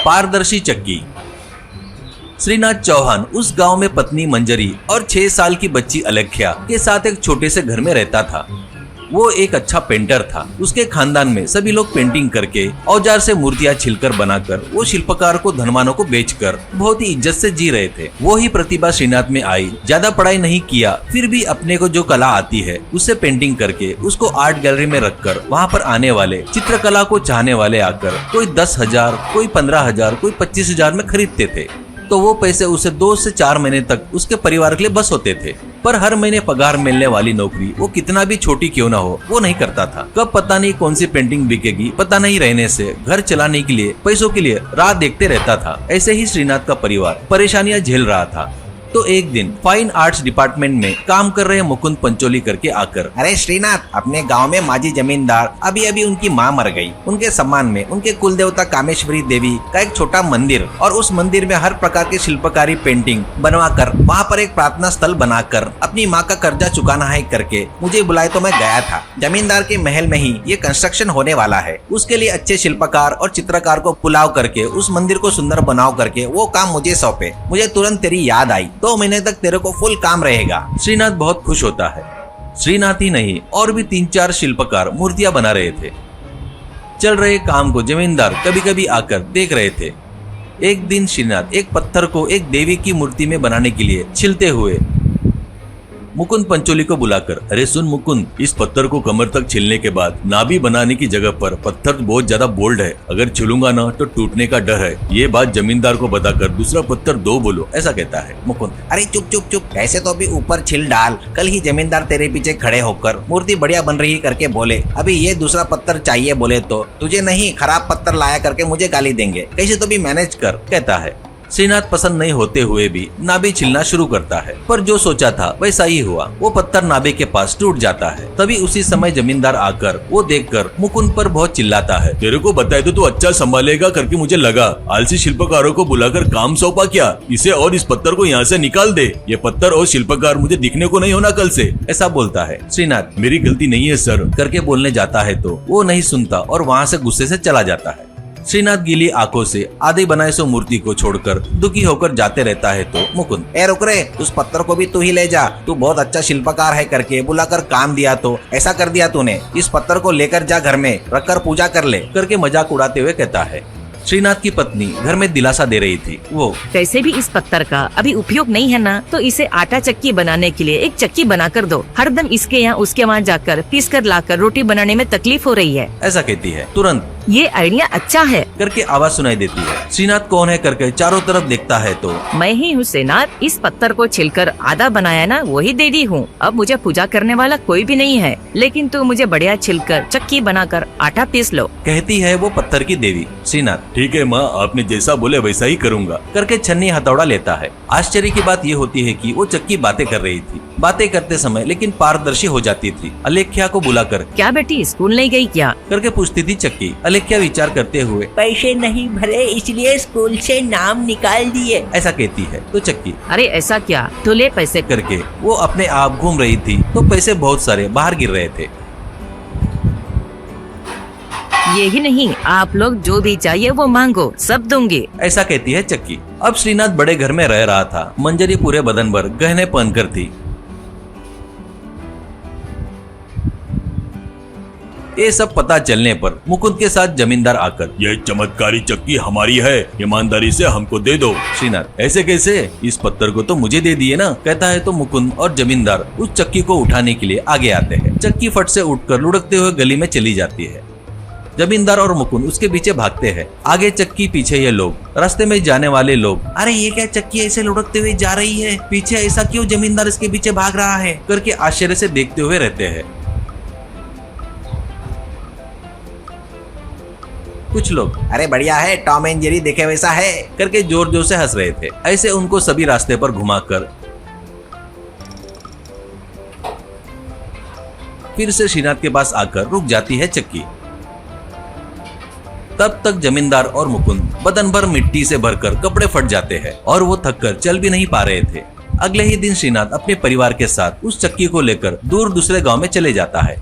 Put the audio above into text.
पारदर्शी चक्की। श्रीनाथ चौहान उस गांव में पत्नी मंजरी और 6 साल की बच्ची अलेख्या के साथ एक छोटे से घर में रहता था। वो एक अच्छा पेंटर था। उसके खानदान में सभी लोग पेंटिंग करके औजार से मूर्तियां छिलकर बनाकर वो शिल्पकार को धनवानों को बेचकर बहुत ही इज्जत से जी रहे थे। वो ही प्रतिभा श्रीनाथ में आई। ज्यादा पढ़ाई नहीं किया, फिर भी अपने को जो कला आती है उससे पेंटिंग करके उसको आर्ट गैलरी में रखकर वहाँ पर आने वाले चित्रकला को चाहने वाले आकर कोई 10,000, कोई 15,000, कोई 25,000 में खरीदते थे। तो वो पैसे उसे 2 से 4 महीने तक उसके परिवार के लिए बस होते थे। पर हर महीने पगार मिलने वाली नौकरी वो कितना भी छोटी क्यों ना हो वो नहीं करता था। कब पता नहीं कौन सी पेंटिंग बिकेगी पता नहीं रहने से घर चलाने के लिए पैसों के लिए राह देखते रहता था। ऐसे ही श्रीनाथ का परिवार परेशानियां झेल रहा था। तो एक दिन फाइन आर्ट्स डिपार्टमेंट में काम कर रहे मुकुंद पंचोली करके आकर, अरे श्रीनाथ, अपने गांव में माजी जमींदार अभी उनकी माँ मर गई। उनके सम्मान में उनके कुल देवता कामेश्वरी देवी का एक छोटा मंदिर और उस मंदिर में हर प्रकार की शिल्पकारी पेंटिंग बनवाकर वहाँ पर एक प्रार्थना स्थल बनाकर अपनी माँ का कर्जा चुकाना है करके मुझे बुलाए तो मैं गया था। जमींदार के महल में ही ये कंस्ट्रक्शन होने वाला है। उसके लिए अच्छे शिल्पकार और चित्रकार को पुलाव करके उस मंदिर को सुंदर बनाव करके वो काम मुझे सौंपे। मुझे तुरंत तेरी याद आई। 2 महीने तक तेरे को फुल काम रहेगा। श्रीनाथ बहुत खुश होता है। श्रीनाथ ही नहीं और भी 3-4 शिल्पकार मूर्तियां बना रहे थे। चल रहे काम को जमींदार कभी कभी आकर देख रहे थे। एक दिन श्रीनाथ एक पत्थर को एक देवी की मूर्ति में बनाने के लिए छिलते हुए मुकुंद पंचोली को बुलाकर, अरे सुन मुकुंद, इस पत्थर को कमर तक छिलने के बाद नाभि बनाने की जगह पर पत्थर बहुत ज्यादा बोल्ड है, अगर छिलूंगा ना तो टूटने का डर है। ये बात जमींदार को बताकर दूसरा पत्थर दो बोलो, ऐसा कहता है मुकुंद। अरे चुप चुप चुप, ऐसे तो अभी ऊपर छिल डाल। कल ही जमींदार तेरे पीछे खड़े होकर मूर्ति बढ़िया बन रही करके बोले, अभी ये दूसरा पत्थर चाहिए बोले तो तुझे नहीं खराब पत्थर लाया करके मुझे गाली देंगे। कैसे तो भी मैनेज कर, कहता है। श्रीनाथ पसंद नहीं होते हुए भी नाभि छिलना शुरू करता है, पर जो सोचा था वैसा ही हुआ। वो पत्थर नाभि के पास टूट जाता है। तभी उसी समय जमींदार आकर वो देखकर मुकुंद पर बहुत चिल्लाता है, तेरे को बताए तो तू अच्छा संभालेगा करके मुझे लगा। आलसी शिल्पकारों को बुलाकर काम सौंपा क्या? इसे और इस पत्थर को यहाँ से निकाल दे। ये पत्थर और शिल्पकार मुझे दिखने को नहीं होना कल से, ऐसा बोलता है। श्रीनाथ मेरी गलती नहीं है सर करके बोलने जाता है तो वो नहीं सुनता और वहाँ से गुस्से से चला जाता है। श्रीनाथ गीली आंखों से आधे बनाए सो मूर्ति को छोड़कर दुखी होकर जाते रहता है तो मुकुंद, ए रुक रे, उस पत्थर को भी तू ही ले जा। तू बहुत अच्छा शिल्पकार है करके बुलाकर काम दिया तो ऐसा कर दिया तूने। इस पत्थर को लेकर जा, घर में रखकर पूजा कर ले करके मजाक उड़ाते हुए कहता है। श्रीनाथ की पत्नी घर में दिलासा दे रही थी। वो, वैसे भी इस पत्थर का अभी उपयोग नहीं है ना, तो इसे आटा चक्की बनाने के लिए एक चक्की बना कर दो। हरदम इसके यहाँ उसके वहाँ जाकर पीस कर लाकर रोटी बनाने में तकलीफ हो रही है, ऐसा कहती है। तुरंत ये आइडिया अच्छा है करके आवाज सुनाई देती है। श्रीनाथ कौन है करके चारों तरफ देखता है तो मैं ही हूँ श्रीनाथ। इस पत्थर को छिलकर आधा बनाया ना, वही देवी हूँ। अब मुझे पूजा करने वाला कोई भी नहीं है, लेकिन तू मुझे बढ़िया छिलकर चक्की बनाकर आटा पीस लो, कहती है वो पत्थर की देवी। श्रीनाथ, ठीक है माँ, आपने जैसा बोले वैसा ही करूँगा करके छन्नी हथौड़ा लेता है। आश्चर्य की बात ये होती है कि वो चक्की बातें कर रही थी। बातें करते समय लेकिन पारदर्शी हो जाती थी। अलेख्या को बुलाकर, क्या बेटी स्कूल नहीं गई क्या करके पूछती थी चक्की। अलेख्या विचार करते हुए, पैसे नहीं भरे इसलिए स्कूल से नाम निकाल दिए, ऐसा कहती है तो चक्की, अरे ऐसा क्या, तो ले पैसे करके वो अपने आप घूम रही थी तो पैसे बहुत सारे बाहर गिर रहे थे। ये ही नहीं, आप लोग जो भी चाहिए वो मांगो, सब दूंगी, ऐसा कहती है चक्की। अब श्रीनाथ बड़े घर में रह रहा था। मंजरी पूरे बदन भर गहने पहनकर थी। ये सब पता चलने पर मुकुंद के साथ जमींदार आकर, ये चमत्कारी चक्की हमारी है, ईमानदारी से हमको दे दो। श्रीनाथ, ऐसे कैसे? इस पत्थर को तो मुझे दे दिए ना, कहता है तो मुकुंद और जमींदार उस चक्की को उठाने के लिए आगे आते हैं। चक्की फट से उठकर लुढ़कते हुए गली में चली जाती है। जमींदार और मुकुंद उसके पीछे भागते हैं। आगे चक्की, पीछे ये लोग, रास्ते में जाने वाले लोग, अरे ये क्या चक्की ऐसे लुढ़कते हुए जा रही है? पीछे ऐसा क्यों जमींदार इसके पीछे भाग रहा है? करके आश्चर्य से देखते हुए रहते हैं। कुछ लोग, अरे बढ़िया है, टॉम एंड जेरी देखे वैसा है करके जोर जोर से हंस रहे थे। ऐसे उनको सभी रास्ते पर घुमाकर फिर से श्रीनाथ के पास आकर रुक जाती है चक्की। तब तक जमींदार और मुकुंद बदन भर मिट्टी से भरकर कपड़े फट जाते हैं और वो थककर चल भी नहीं पा रहे थे। अगले ही दिन श्रीनाथ अपने परिवार के साथ उस चक्की को लेकर दूर दूसरे गांव में चले जाता है।